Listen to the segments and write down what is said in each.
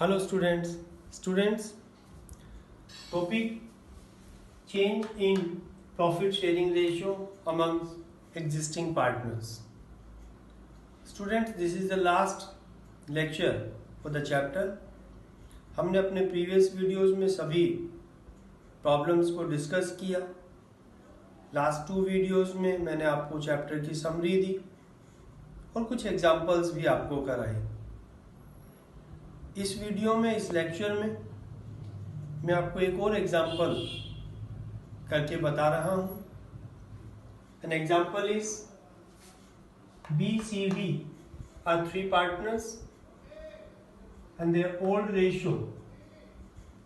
Hello students, topic change in profit sharing ratio amongst existing partners. Students, this is the last lecture for the chapter. हमने अपने previous videos में सभी problems को discuss किया. Last 2 videos में मैंने आपको चैप्टर की समरी दी और कुछ एग्जांपल्स भी आपको कराए. इस वीडियो में, इस लेक्चर में मैं आपको एक और एग्जांपल करके बता रहा हूं. An example is BCD are 3 partners and their old ratio,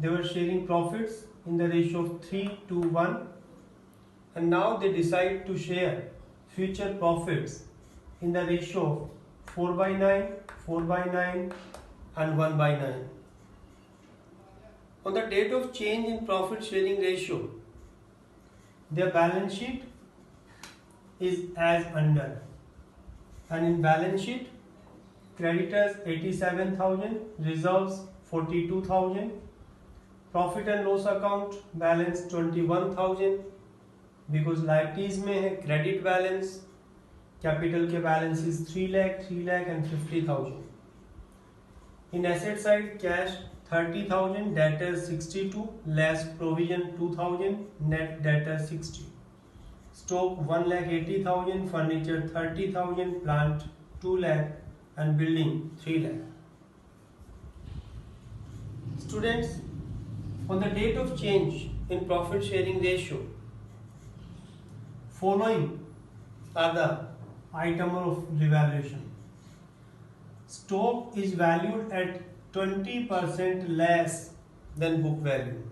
they were sharing profits in the ratio of 3:1, and now they decide to share future profits in the ratio of 4:9, 4:9 and 1:9. On the date of change in profit sharing ratio, their balance sheet is as under, and in balance sheet, creditors 87,000, reserves 42,000, profit and loss account balance 21,000, because liabilities में है credit balance, capital के balance is 3 lakh and 50,000. In asset side, cash 30,000, debtors 62, less provision 2,000, net debtors 60. Stock 1,80,000, furniture 30,000, plant 2 lakh and building 3 lakh. Students, on the date of change in profit sharing ratio, following are the item of revaluation. Stock is valued at 20% less than book value.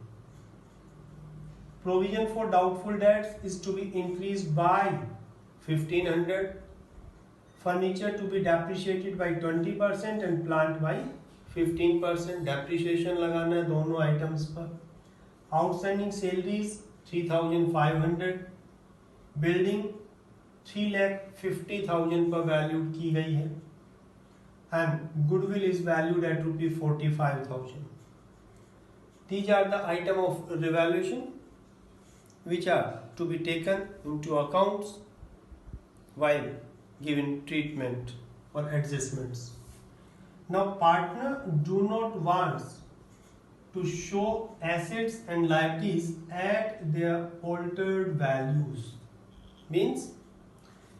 Provision for doubtful debts is to be increased by 1,500. Furniture to be depreciated by 20% and plant by 15%. Depreciation लगाना है दोनों items पर. Outstanding salaries 3,500. Building 3,50,000 पर valued की गई है. And goodwill is valued at ₹45,000. These are the item of revaluation which are to be taken into accounts while giving treatment or adjustments. Now, partner do not want to show assets and liabilities at their altered values. Means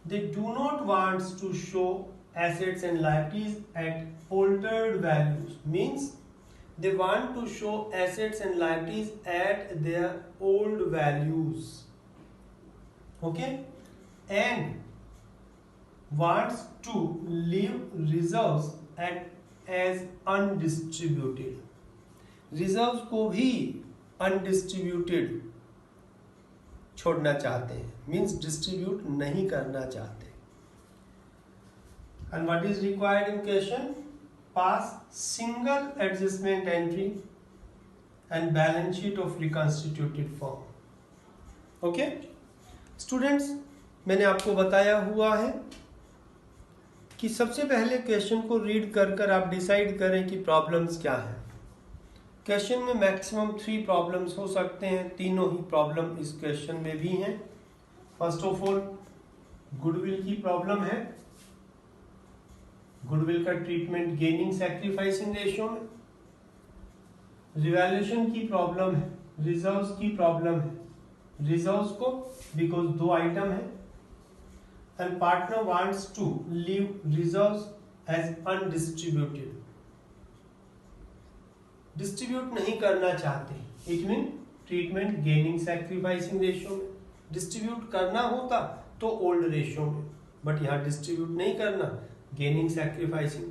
they do not want to show assets and liabilities at altered values. Means they want to show assets and liabilities at their old values. Okay? And wants to leave reserves as undistributed. Reserves को भी undistributed छोड़ना चाहते हैं. Means distribute नहीं करना चाहते. And what is required in question? Pass single adjustment entry and balance sheet of reconstituted form. Okay? Students, मैंने आपको बताया हुआ है कि सबसे पहले क्वेश्चन को रीड कर आप डिसाइड करें कि प्रॉब्लम्स क्या हैं. क्वेश्चन में मैक्सिमम 3 प्रॉब्लम्स हो सकते हैं. तीनों ही प्रॉब्लम इस क्वेश्चन में भी हैं. फर्स्ट ऑफ ऑल, गुडविल की प्रॉब्लम है. गुडविल का ट्रीटमेंट गेनिंग सैक्रिफाइसिंग रेशियो में. रिवैल्यूएशन की प्रॉब्लम है. रिजर्व्स की प्रॉब्लम है. रिजर्व्स को बिकॉज 2 आइटम है. And partner wants to leave reserves as undistributed. Distribute नहीं करना चाहते. It mean treatment gaining sacrificing ratio में. डिस्ट्रीब्यूट करना होता तो ओल्ड रेशियो में, बट यहाँ डिस्ट्रीब्यूट नहीं करना, गेनिंग सैक्रिफाइसिंग.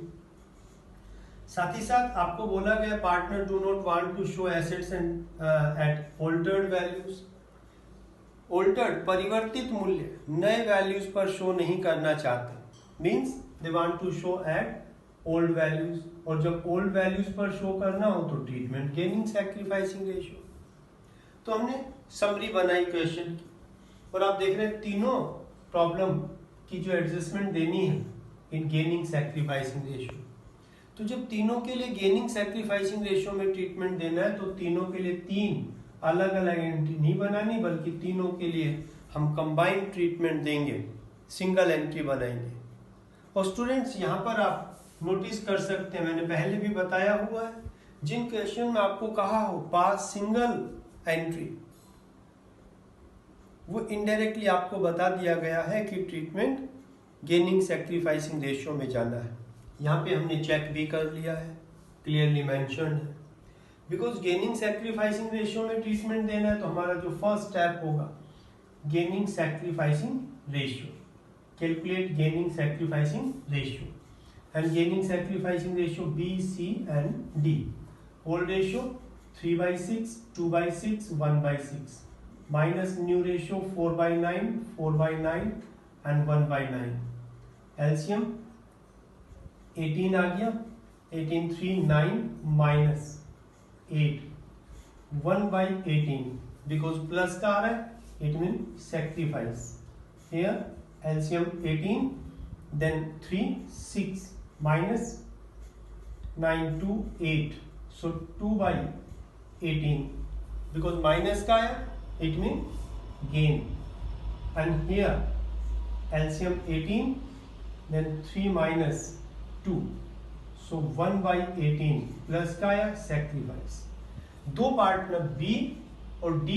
साथ ही साथ आपको बोला गया partner do not want to show assets and at altered values. Altered परिवर्तित मूल्य नए वैल्यूज पर शो नहीं करना चाहते. Means they want to show at old values. और जब ओल्ड वैल्यूज पर शो करना हो तो ट्रीटमेंट गेनिंग सैक्रिफाइसिंग रेशियो. तो हमने समरी बनाई क्वेश्चन की और आप देख रहे हैं तीनों प्रॉब्लम की जो एडजस्टमेंट देनी है इन गेनिंग सैक्रिफाइसिंग रेशियो. तो जब तीनों के लिए गेनिंग सैक्रिफाइसिंग रेशियो में ट्रीटमेंट देना है तो तीनों के लिए 3 अलग अलग एंट्री नहीं बनानी, बल्कि तीनों के लिए हम कंबाइंड ट्रीटमेंट देंगे, सिंगल एंट्री बनाएंगे। और स्टूडेंट्स यहाँ पर आप नोटिस कर सकते हैं, मैंने पहले भी बताया हुआ है, जिन क्वेश्चन में आपको कहा हो पास सिंगल एंट्री, वो इनडायरेक्टली आपको बता दिया गया है कि ट्रीटमेंट गेनिंग सैक्रिफाइसिंग रेशियो में जाना है। यहाँ पे हमने चेक भी कर लिया है, क्लियरली मेंशन्ड है। बिकॉज गेनिंग सैक्रिफाइसिंग रेशियो में ट्रीटमेंट देना है तो हमारा जो फर्स्ट स्टेप होगा gaining sacrificing ratio, calculate gaining sacrificing ratio, and gaining sacrificing ratio B, C and D। Old ratio 3/6, 2/6, 1/6, minus new ratio 4/9, 4/9 and 1/9। LCM 18 आ गया, 18 3 9 minus 8 1/18, because plus का आ रहा है it mean sacrifice. Here LCM 18 then 3 6 minus 9 2 8, so 2/18, because minus का है it mean gain, and here LCM 18 then 3 minus 2, so 1/18 plus का है sacrifice। दो पार्टनर B और D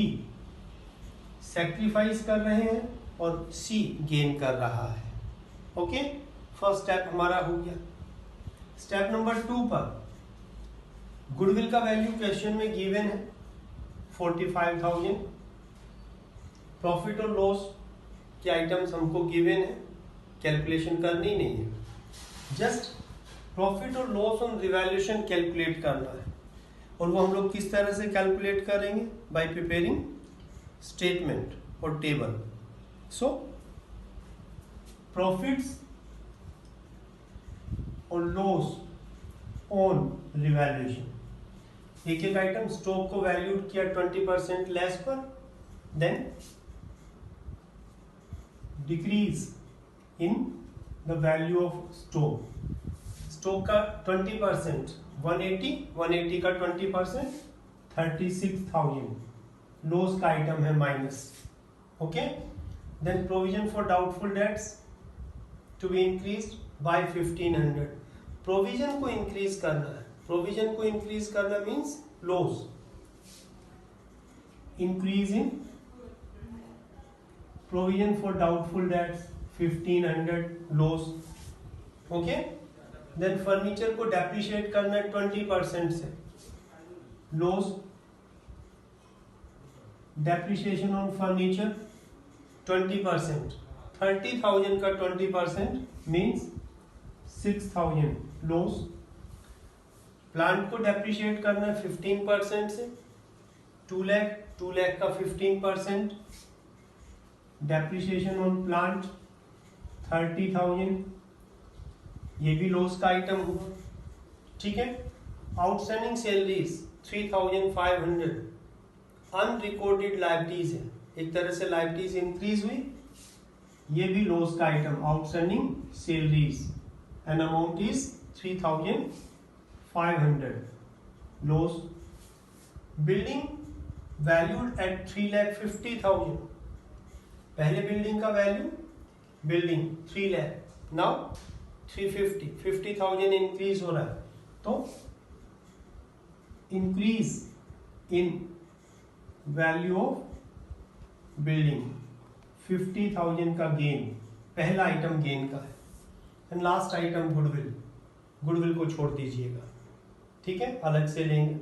sacrifice कर रहे हैं और C gain कर रहा है। ओके, फर्स्ट स्टेप हमारा हो गया। स्टेप नंबर 2 पर गुडविल का वैल्यू क्वेश्चन में गिवन है 45,000। प्रॉफिट और लॉस के आइटम्स हमको गिवन है, कैलकुलेशन करनी नहीं है, जस्ट प्रॉफिट और लॉस ऑन रिवैल्यूएशन कैलकुलेट करना है। और वो हम लोग किस तरह से कैलकुलेट करेंगे? बाय प्रिपेयरिंग स्टेटमेंट और टेबल। सो प्रॉफिट्स और लॉस ऑन रिवैल्यूएशन, एक एक आइटम स्टॉक को वैल्यूड किया 20% लेस पर, then decrease in the value of stock. Stock का 20% 180 का 20% 36,000, लॉस का आइटम है minus. Okay, then provision for doubtful debts to be increased by 1500। Provision को इंक्रीज करना है, प्रोविजन को इंक्रीज करना means loss, increase in provision for doubtful debts 1500 loss. Okay, then furniture को डेप्रिशिएट करना है 20% से, लॉस, डेप्रिशिएशन ऑन फर्नीचर 20%, 30,000 का 20% मीन्स 6,000 लॉस। प्लांट को डेप्रिशिएट करना है 15% से, 2 लाख का 15%, डेप्रिशिएशन ऑन प्लांट 30,000, ये भी लॉस का आइटम हुआ। ठीक है, आउटस्टैंडिंग सैलरीज 3,500, अनरिकॉर्डेड लायबिलिटीज है, एक तरह से लायबिलिटीज इंक्रीज हुई, ये भी लॉस का item, outstanding salaries, and amount is 3,500 loss. Building valued at 3,50,000, पहले बिल्डिंग का value building 3 lakh, now 350, 50,000 increase हो रहा है, तो increase in value of building 50,000 का गेन, पहला आइटम गेन का है। And last item goodwill, goodwill को छोड़ दीजिएगा, ठीक है, अलग से लेंगे।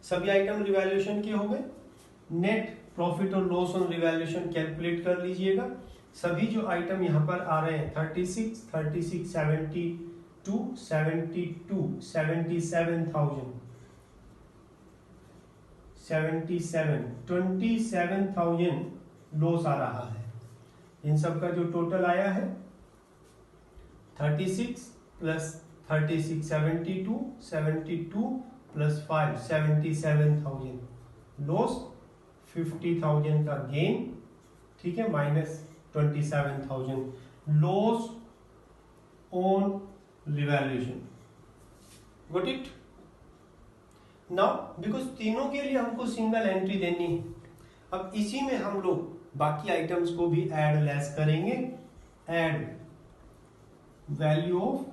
सभी आइटम रिवैल्यूएशन के हो गए। नेट प्रॉफिट और लॉस ऑन रिवैल्यूएशन कैलकुलेट कर लीजिएगा। सभी जो आइटम यहाँ पर आ रहे हैं 36, 72, 77,000, 27,000 लॉस आ रहा है। इन सब का जो टोटल आया है 36 प्लस 36 72 प्लस 5 77,000 लॉस, 50,000 का गेन, ठीक है, minus 27,000 loss on revaluation. Got it? Now because तीनों के लिए हमको सिंगल एंट्री देनी है, अब इसी में हम लोग बाकी आइटम्स को भी ऐड लेस करेंगे. Add value of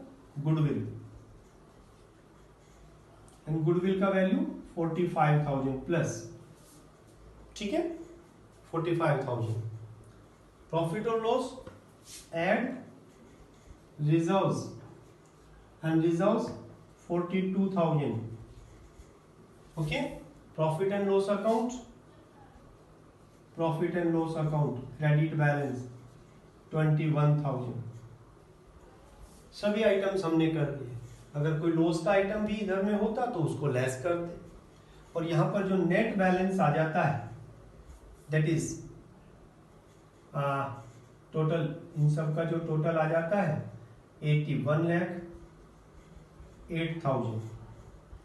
goodwill, and goodwill का वैल्यू 45,000 प्लस. ठीक है, 45,000. प्रॉफिट और loss, add reserves, and reserves 42,000. Okay, profit and loss account, profit and loss account credit balance 21,000. सभी आइटम्स हमने कर दिए. अगर कोई लॉस का आइटम भी इधर में होता तो उसको लेस कर दे. और यहां पर जो नेट बैलेंस आ जाता है दैट इज टोटल, इन सब का जो टोटल आ जाता है 81,08,000.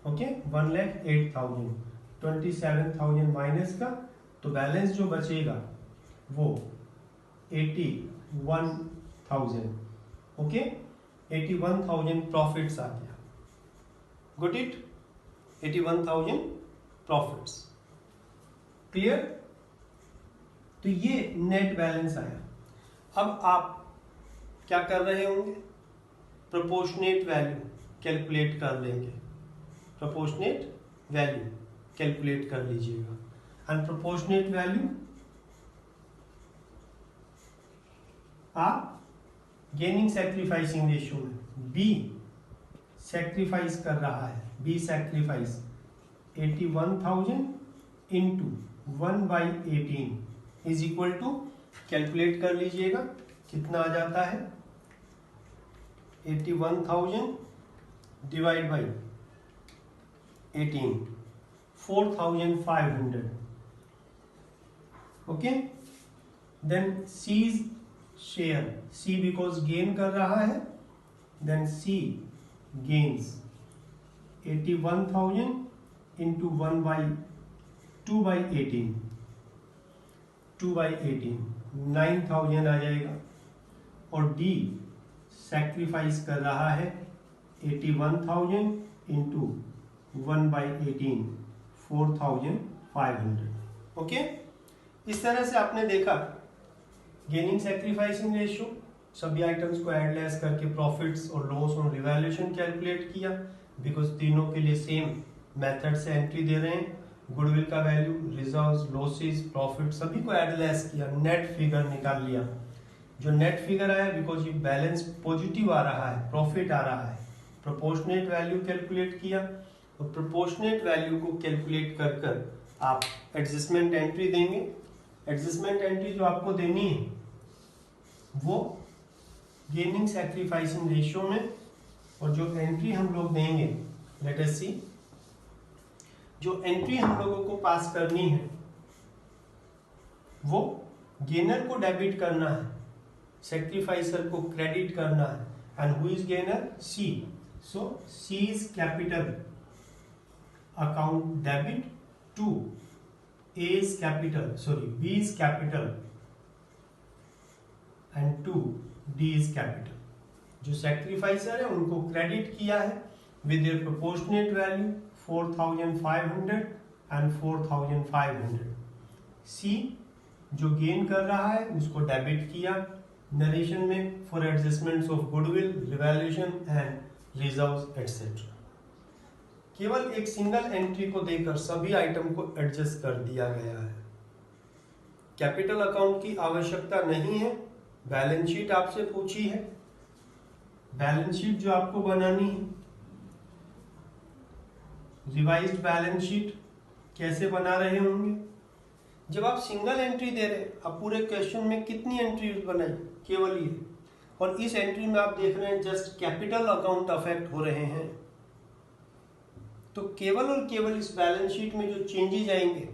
ओके, 1,08,000. 27,000 माइनस का, तो बैलेंस जो बचेगा वो 81,000. ओके, 81,000 प्रॉफिट्स आ गया. Good it? 81,000 प्रॉफिट्स. क्लियर? तो ये नेट बैलेंस आया. अब आप क्या कर रहे होंगे? प्रोपोर्शनेट वैल्यू कैलकुलेट कर लेंगे. प्रोपोर्शनेट वैल्यू कैलकुलेट कर लीजिएगा. अनप्रोपोर्शनेट वैल्यू आप गेनिंग सैक्रिफाइसिंग रेशियो में बी सैक्रिफाइस कर रहा है. B sacrifice 81,000 into 1/18 is equal to, calculate कर लीजिएगा कितना आ जाता है. 81,000 divide by 18, 4,500. Okay, then C's share, C because gain कर रहा है, देन C गेन्स 81,000 इंटू 2/18, 2/18 9,000 आ जाएगा. और D सैक्रिफाइस कर रहा है 81,000 इंटू 1/18 4,500. ओके, इस तरह से आपने देखा गेनिंग सैक्रिफाइसिंग रेशियो, सभी आइटम्स को ऐड लेस करके प्रॉफिट्स और लॉस और रिवैल्यूएशन कैलकुलेट किया. बिकॉज तीनों के लिए सेम मेथड से एंट्री दे रहे हैं. गुडविल का वैल्यू, रिजर्व्स, लॉसेस, प्रॉफिट सभी को ऐड लेस किया, नेट फिगर निकाल लिया. जो नेट फिगर आया बिकॉज ये बैलेंस पॉजिटिव आ रहा है, प्रॉफिट आ रहा है, प्रोपोर्शनेट वैल्यू कैलकुलेट किया. और प्रोपोर्शनेट वैल्यू को कैलकुलेट कर कर आप एडजस्टमेंट एंट्री देंगे. एडजस्टमेंट एंट्री जो आपको देनी है वो गेनिंग सैक्रिफाइसिंग रेशियो में, और जो एंट्री हम लोग देंगे, लेट अस सी, जो एंट्री हम लोगों को पास करनी है वो गेनर को डेबिट करना है, सैक्रिफाइसर को क्रेडिट करना है. And who is gainer? C. So C is capital account debit to A is capital, sorry, B is capital and to D is capital. जो सैक्रिफाइसर है उनको क्रेडिट किया है with their proportionate value 4,500 and 4,500. C जो gain कर रहा है उसको डेबिट किया नरेशन में for adjustments of goodwill, revaluation and reserves etcetera. केवल एक सिंगल एंट्री को देकर सभी आइटम को एडजस्ट कर दिया गया है. कैपिटल अकाउंट की आवश्यकता नहीं है. बैलेंस शीट आपसे पूछी है, बैलेंस शीट जो आपको बनानी है, रिवाइज्ड बैलेंस शीट कैसे बना रहे होंगे? जब आप सिंगल एंट्री दे रहे हैं, आप पूरे क्वेश्चन में कितनी एंट्री बनाई? केवल ये. और इस एंट्री में आप देख रहे हैं जस्ट कैपिटल अकाउंट अफेक्ट हो रहे हैं. तो केवल और केवल इस बैलेंस शीट में जो चेंजेस आएंगे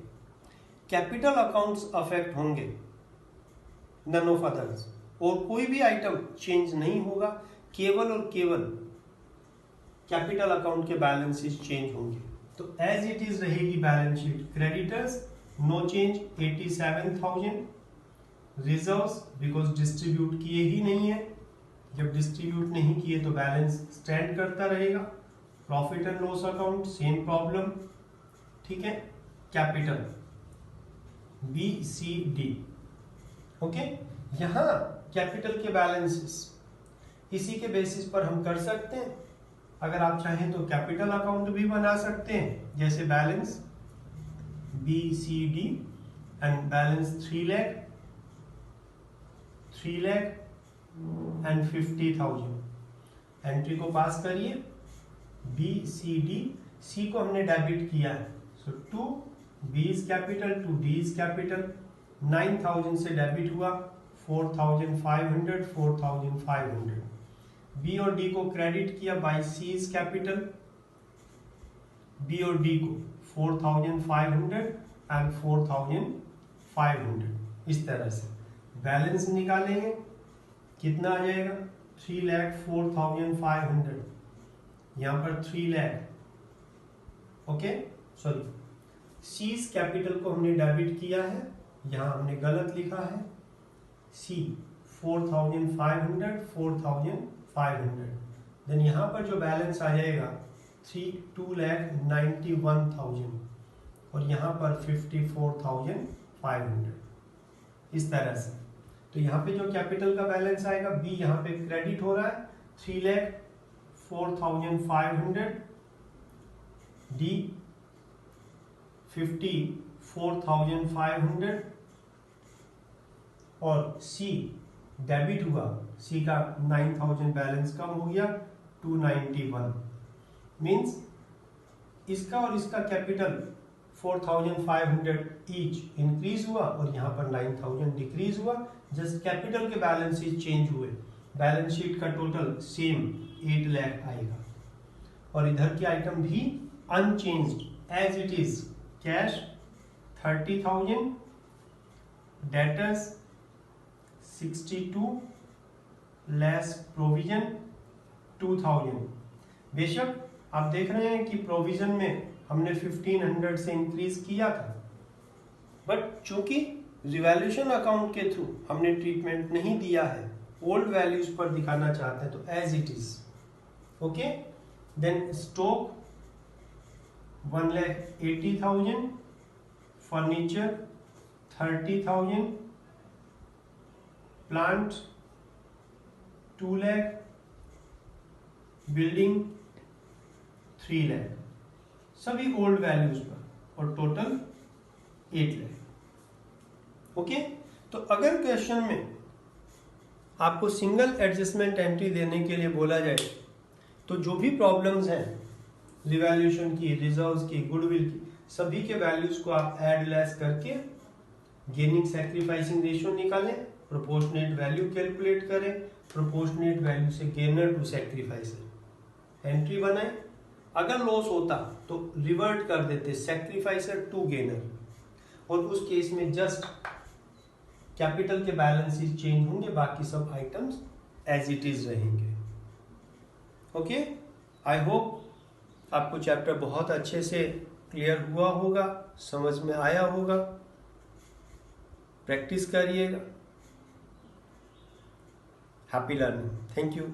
कैपिटल अकाउंट्स अफेक्ट होंगे, नन ऑफ अदर्स. और कोई भी आइटम चेंज नहीं होगा, केवल और केवल कैपिटल अकाउंट के बैलेंसेस चेंज होंगे. तो एज इट इज रहेगी balance sheet. Creditors no change 87,000. Reserves because distribute किए ही नहीं है, जब डिस्ट्रीब्यूट नहीं किए तो बैलेंस स्टैंड करता रहेगा. Profit and loss account same problem, ठीक है, कैपिटल BCD, ओके। यहां कैपिटल के बैलेंसेस इसी के बेसिस पर हम कर सकते हैं। अगर आप चाहें तो कैपिटल अकाउंट भी बना सकते हैं, जैसे balance BCD and balance 3 lakh and 50,000। Entry को पास करिए, BCD, C को हमने डेबिट किया है, so to B is capital to D is capital. 9,000 से डेबिट हुआ 4,500, 4,500। B और D को क्रेडिट किया by C is capital, B और D को 4,500 एंड 4,500। इस तरह से बैलेंस निकालेंगे, कितना आ जाएगा 3,04,500, यहाँ पर 3 lakh, okay, sorry seize capital को हमने डेबिट किया है, यहाँ हमने गलत लिखा है, C 4,500, 4,500, देन यहाँ पर जो बैलेंस आ जाएगा 2,91,000 और यहाँ पर 54,500, इस तरह से। तो यहाँ पे जो कैपिटल का बैलेंस आएगा, B यहाँ पे क्रेडिट हो रहा है 3,04,500, D 54,500 और C डेबिट हुआ, C का 9,000 बैलेंस कम हो गया 291, मीन्स इसका और इसका कैपिटल 4,500 ईच इंक्रीज हुआ और यहाँ पर 9,000 डिक्रीज हुआ, जस्ट कैपिटल के बैलेंसेस चेंज हुए, बैलेंस शीट का टोटल सेम 8 लाख आएगा। और इधर की आइटम भी unchanged as it is, cash 30,000, debtors 62 less provision 2,000। बेशक आप देख रहे हैं कि प्रोविजन में हमने 1,500 से इंक्रीज किया था, बट चूंकि रिवैल्यूएशन अकाउंट के थ्रू हमने ट्रीटमेंट नहीं दिया है, ओल्ड वैल्यूज पर दिखाना चाहते हैं, तो as it is, okay. Then stock 1,80,000, furniture 30,000, plant 2 lakh, building 3 lakh, सभी ओल्ड वैल्यूज पर, और टोटल 8 लाख, ओके। तो अगर क्वेश्चन में आपको सिंगल एडजस्टमेंट एंट्री देने के लिए बोला जाए, तो जो भी प्रॉब्लम्स हैं रिवैल्यूएशन की, रिजर्व्स की, गुडविल की, सभी के वैल्यूज को आप ऐड लेस करके गेनिंग सैक्रिफाइसिंग रेशियो निकालें, प्रोपोर्शनेट वैल्यू कैलकुलेट करें, प्रोपोर्शनेट वैल्यू से गेनर टू सैक्रिफाइसर एंट्री बनाएं। अगर लॉस होता तो रिवर्ट कर देते सैक्रिफाइसर टू गेनर, और उस केस में जस्ट कैपिटल के बैलेंसेस चेंज होंगे, बाकी सब आइटम्स एज इट इज रहेंगे, ओके। आई होप आपको चैप्टर बहुत अच्छे से क्लियर हुआ होगा, समझ में आया होगा। प्रैक्टिस करिएगा। Happy learning. Thank you.